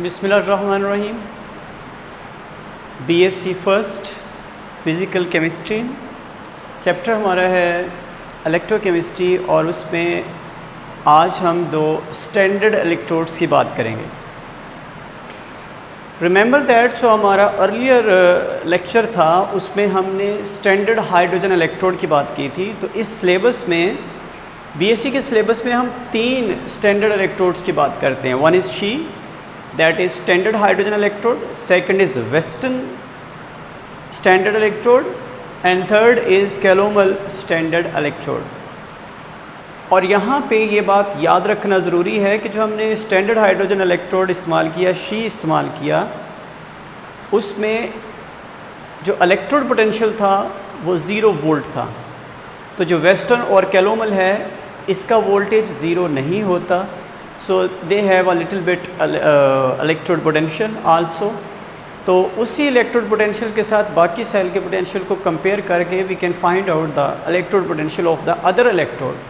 बिस्मिल्लाहिर्रहमानिर्रहीम। BSc first physical chemistry chapter हमारा है इलेक्ट्रोकेमिस्ट्री और उसमें आज हम दो स्टैंडर्ड इलेक्ट्रोड्स की बात करेंगे। रिमेंबर दैट जो हमारा अर्लियर लेक्चर था उसमें हमने स्टैंडर्ड हाइड्रोजन इलेक्ट्रोड की बात की थी। तो इस सिलेबस में बीएससी के सिलेबस में हम तीन स्टैंडर्ड इलेक्ट्रोड्स की बात करते हैं। One is she, that is standard hydrogen electrode, second is western standard electrode and third is calomel standard electrode। और यहाँ पे ये बात याद रखना ज़रूरी है कि जो हमने स्टैंडर्ड हाइड्रोजन इलेक्ट्रोड इस्तेमाल किया, शी इस्तेमाल किया, उसमें जो इलेक्ट्रोड पोटेंशियल था वो 0 वोल्ट था। तो जो वेस्टर्न और कैलोमल है इसका वोल्टेज 0 नहीं होता। So they have a little bit electrode potential also। तो उसी इलेक्ट्रोड पोटेंशियल के साथ बाकी सेल के पोटेंशियल को कंपेयर करके we can find out the electrode potential of the other electrode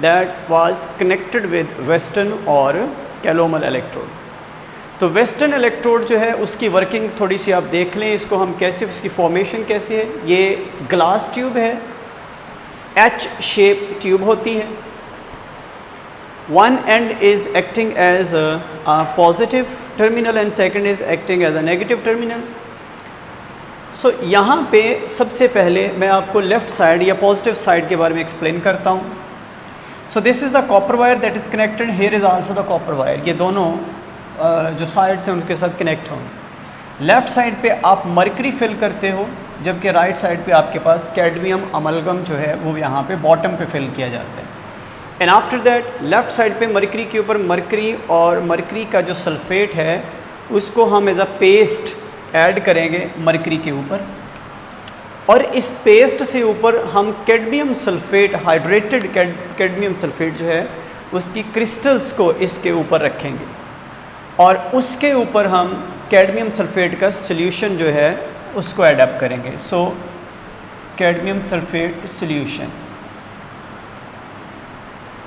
that was connected with western और calomel electrode। तो वेस्टर्न इलेक्ट्रोड जो है उसकी वर्किंग थोड़ी सी आप देख लें, इसको हम कैसे, उसकी फॉर्मेशन कैसे है। ये ग्लास ट्यूब है, एच शेप ट्यूब होती है। One end is acting as a positive terminal and second is acting as a negative terminal। So यहाँ पे सबसे पहले मैं आपको लेफ़्ट साइड या पॉजिटिव साइड के बारे में एक्सप्लेन करता हूँ। So this is a copper wire that is connected, here is also the copper wire। ये दोनों जो साइड्स हैं उनके साथ कनेक्ट होंगे। लेफ़्ट साइड पे आप मरकरी फिल करते हो, जबकि राइट साइड पे आपके पास कैडमियम अमलगम जो है वो यहाँ पे बॉटम पे फिल किया जाता है। And after that left side पे मरकरी के ऊपर मरकरी और मरकरी का जो सल्फेट है उसको हम एज अ पेस्ट ऐड करेंगे मरकरी के ऊपर, और इस पेस्ट से ऊपर हम cadmium sulphate, hydrated cadmium sulphate जो है उसकी क्रिस्टल्स को इसके ऊपर रखेंगे और उसके ऊपर हम कैडमियम सल्फेट का सॉल्यूशन जो है उसको एडअप करेंगे। सो कैडमियम सल्फेट सॉल्यूशन,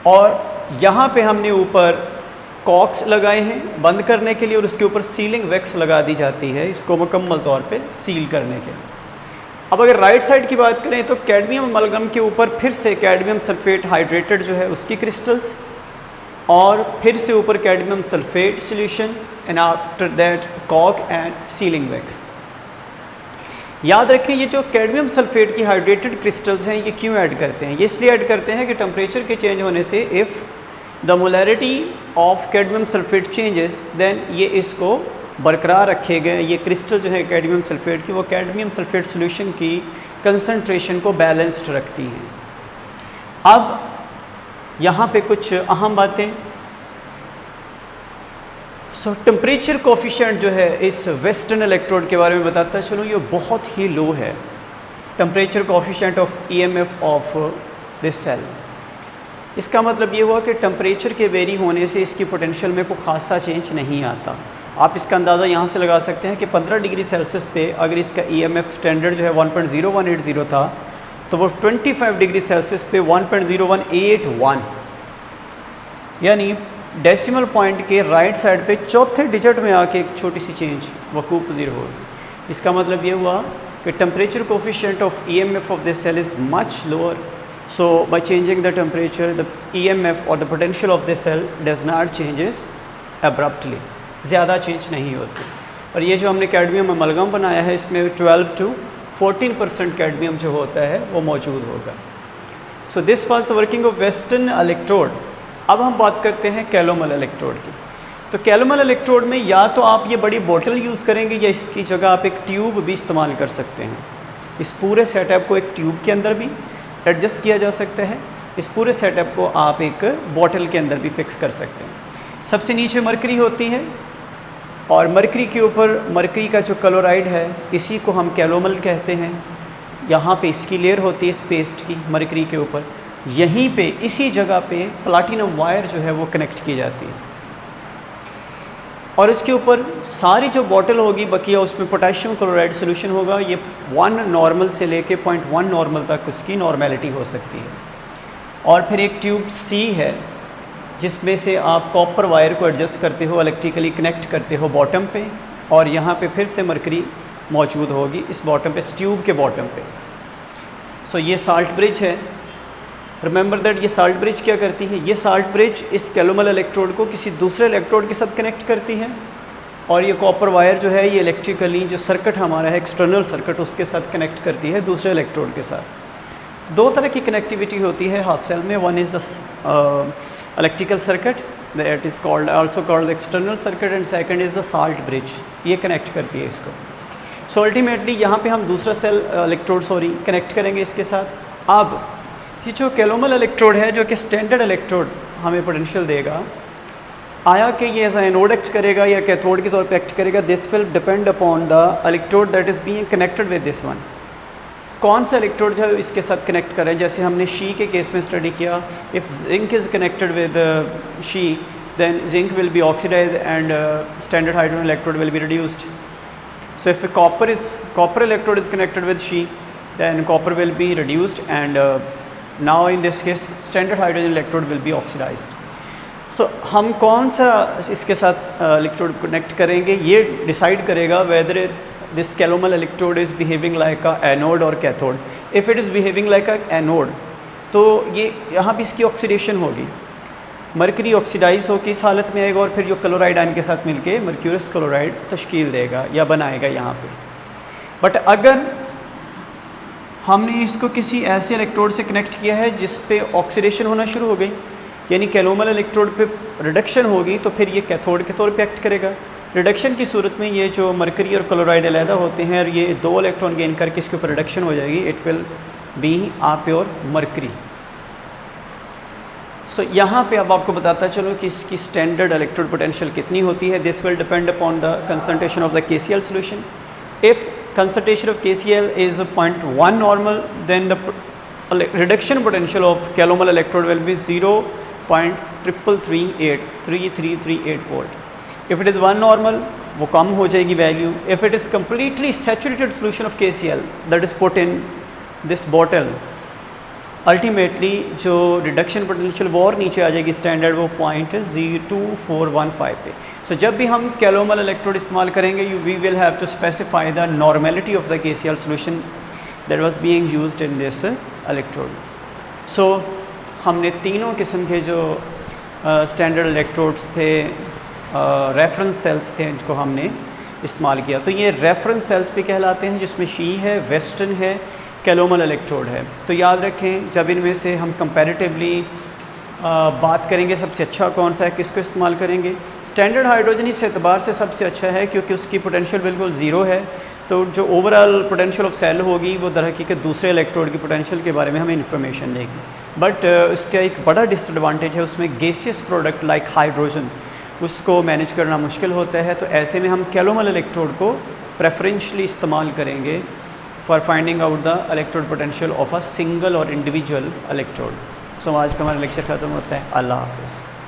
और यहाँ पे हमने ऊपर कॉक्स लगाए हैं बंद करने के लिए और उसके ऊपर सीलिंग वैक्स लगा दी जाती है इसको मुकम्मल तौर पे सील करने के लिए। अब अगर राइट साइड की बात करें तो कैडमियम अमलगम के ऊपर फिर से कैडमियम सल्फेट हाइड्रेटेड जो है उसकी क्रिस्टल्स और फिर से ऊपर cadmium sulphate solution and after that cock and sealing wax. याद रखें ये जो कैडमियम सल्फेट की हाइड्रेटेड क्रिस्टल्स हैं ये क्यों ऐड करते हैं? ये इसलिए ऐड करते हैं कि टेम्परेचर के चेंज होने से if the molarity of cadmium sulphate changes then ये इसको बरकरार रखेगा। ये क्रिस्टल जो है कैडमियम सल्फेट की वो कैडमियम सल्फेट सॉल्यूशन की कंसंट्रेशन को बैलेंस्ड रखती हैं। अब यहाँ पे कुछ अहम बातें। सो टेम्परेचर कोफिशिएंट जो है इस वेस्टर्न इलेक्ट्रोड के बारे में बताता चलूँ, ये बहुत ही लो है। Temperature coefficient of EMF of this cell, इसका मतलब ये हुआ कि टेम्परेचर के वेरी होने से इसकी पोटेंशियल में कोई खासा चेंज नहीं आता। आप इसका अंदाज़ा यहाँ से लगा सकते हैं कि 15 डिग्री सेल्सियस पे अगर इसका ईएमएफ स्टैंडर्ड जो है 1.0180 था तो वो 25 डिग्री सेल्सियस पे 1.0181, यानी डेसिमल पॉइंट के राइट साइड पे चौथे डिजिट में आके एक छोटी सी चेंज वकूफ़ पज़ीर होगी। इसका मतलब ये हुआ कि temperature coefficient of EMF of this cell is much lower. So by changing the temperature the EMF और the potential of this cell does not changes abruptly, ज़्यादा चेंज नहीं होती। और ये जो हमने कैडमियम अमलगम बनाया है इसमें 12 to 14% कैडमियम जो होता है वो मौजूद होगा। So this was the working of western electrode. अब हम बात करते हैं कैलोमल इलेक्ट्रोड की। तो कैलोमल इलेक्ट्रोड में या तो आप ये बड़ी बोतल यूज़ करेंगे या इसकी जगह आप एक ट्यूब भी इस्तेमाल कर सकते हैं। इस पूरे सेटअप को एक ट्यूब के अंदर भी एडजस्ट किया जा सकता है, इस पूरे सेटअप को आप एक बोतल के अंदर भी फिक्स कर सकते हैं। सबसे नीचे मरकरी होती है और मरकरी के ऊपर मरकरी का जो क्लोराइड है इसी को हम कैलोमल कहते हैं। यहाँ पे इसकी लेयर होती है इस पेस्ट की मरकरी के ऊपर, यहीं पे इसी जगह पे प्लाटिनम वायर जो है वो कनेक्ट की जाती है और इसके ऊपर सारी जो बॉटल होगी बकिया उसमें पोटेशियम क्लोराइड सॉल्यूशन होगा। ये 1 नॉर्मल से लेके 0.1 नॉर्मल तक उसकी नॉर्मेलिटी हो सकती है। और फिर एक ट्यूब सी है जिसमें से आप कॉपर वायर को एडजस्ट करते हो, इलेक्ट्रिकली कनेक्ट करते हो बॉटम पे, और यहाँ पे फिर से मरकरी मौजूद होगी इस बॉटम पे, इस ट्यूब के बॉटम पे। सो ये साल्ट ब्रिज है। रिमेंबर दैट ये साल्ट ब्रिज क्या करती है, ये साल्ट ब्रिज इस कैलोमल इलेक्ट्रोड को किसी दूसरे इलेक्ट्रोड के साथ कनेक्ट करती है, और ये कॉपर वायर जो है ये इलेक्ट्रिकली जो सर्किट हमारा है एक्सटर्नल सर्किट उसके साथ कनेक्ट करती है दूसरे इलेक्ट्रोड के साथ। दो तरह की कनेक्टिविटी होती है हाफ सेल में, one is the electrical circuit that is called also called external circuit, and second is the salt bridge, ये कनेक्ट करती है इसको। सो अल्टीमेटली यहाँ पे हम दूसरा सेल इलेक्ट्रोड कनेक्ट करेंगे इसके साथ। अब ये जो कैलोमल इलेक्ट्रोड है जो कि स्टैंडर्ड इलेक्ट्रोड हमें पोटेंशियल देगा, आया कि ये एज एनोड एक्ट करेगा या कैथोड के तौर पे एक्ट करेगा, this will depend upon the electrode that is being connected with this one. कौन सा इलेक्ट्रोड जो है इसके साथ कनेक्ट करें, जैसे हमने शी के केस में स्टडी किया, if zinc is connected with she then zinc will be oxidise and standard hydrogen electrode will be reduced. So if a copper electrode is connected with She, then copper will be reduced, and now in this case standard hydrogen electrode will be oxidized. So हम कौन सा इसके साथ electrode connect करेंगे ये decide करेगा whether this calomel electrode is behaving like a anode or cathode. If it is behaving like a anode, तो ये यहाँ पे इसकी ऑक्सीडेशन होगी, मरकरी ऑक्सीडाइज होकर इस हालत में आएगा और फिर जो क्लोराइड आयन के साथ मिलके मर्क्यूरस क्लोराइड तश्कील देगा या बनाएगा यहाँ पे। बट अगर हमने इसको किसी ऐसे इलेक्ट्रोड से कनेक्ट किया है जिस पे ऑक्सीडेशन होना शुरू हो गई, यानी कैलोमल इलेक्ट्रोड पे रिडक्शन होगी, तो फिर ये कैथोड के तौर पे एक्ट करेगा। रिडक्शन की सूरत में ये जो मरकरी और क्लोराइड अलहदा होते हैं और ये दो इलेक्ट्रॉन गेन करके इसके ऊपर रिडक्शन हो जाएगी, it will be a pure mercury. So यहाँ पे अब आपको बताता चलो कि इसकी स्टैंडर्ड इलेक्ट्रोड पोटेंशियल कितनी होती है। This will depend upon the concentration of the KCl solution. If concentration of KCl is 0.1 normal, then the reduction potential of calomel electrode will be 0.3338 volt. If it is 1 normal वो कम हो जाएगी value. If it is completely saturated solution of KCl that is put in this bottle, ultimately जो reduction potential वो और नीचे आ जाएगी standard, वो 0.2415 पे। सो जब भी हम कैलोमल इलेक्ट्रोड इस्तेमाल करेंगे we will have to specify the normality of the KCl solution that was being used in this electrode. So हमने तीनों किस्म के जो स्टैंडर्ड इलेक्ट्रोड्स थे, रेफरेंस सेल्स थे, इनको हमने इस्तेमाल किया। तो ये रेफरेंस सेल्स भी कहलाते हैं, जिसमें शी है, वेस्टर्न है, कैलोमल इलेक्ट्रोड है। तो याद रखें जब इनमें से हम कंपैरेटिवली बात करेंगे सबसे अच्छा कौन सा है, किसको इस्तेमाल करेंगे, स्टैंडर्ड हाइड्रोजन इस एतबार से सबसे अच्छा है क्योंकि उसकी पोटेंशियल बिल्कुल ज़ीरो है। तो जो ओवरऑल पोटेंशियल ऑफ सेल होगी वो दर हकीकत दूसरे इलेक्ट्रोड की पोटेंशियल के बारे में हमें इंफॉर्मेशन देगी। बट उसका एक बड़ा डिसएडवांटेज है, उसमें गैसियस प्रोडक्ट लाइक हाइड्रोजन उसको मैनेज करना मुश्किल होता है। तो ऐसे में हम कैलोमल इलेक्ट्रोड को प्रेफरेंशली इस्तेमाल करेंगे for finding out the electrode potential of a single or individual electrode. So आज का हमारा लेक्चर ख़त्म होता है। अल्लाह हाफ़िज़।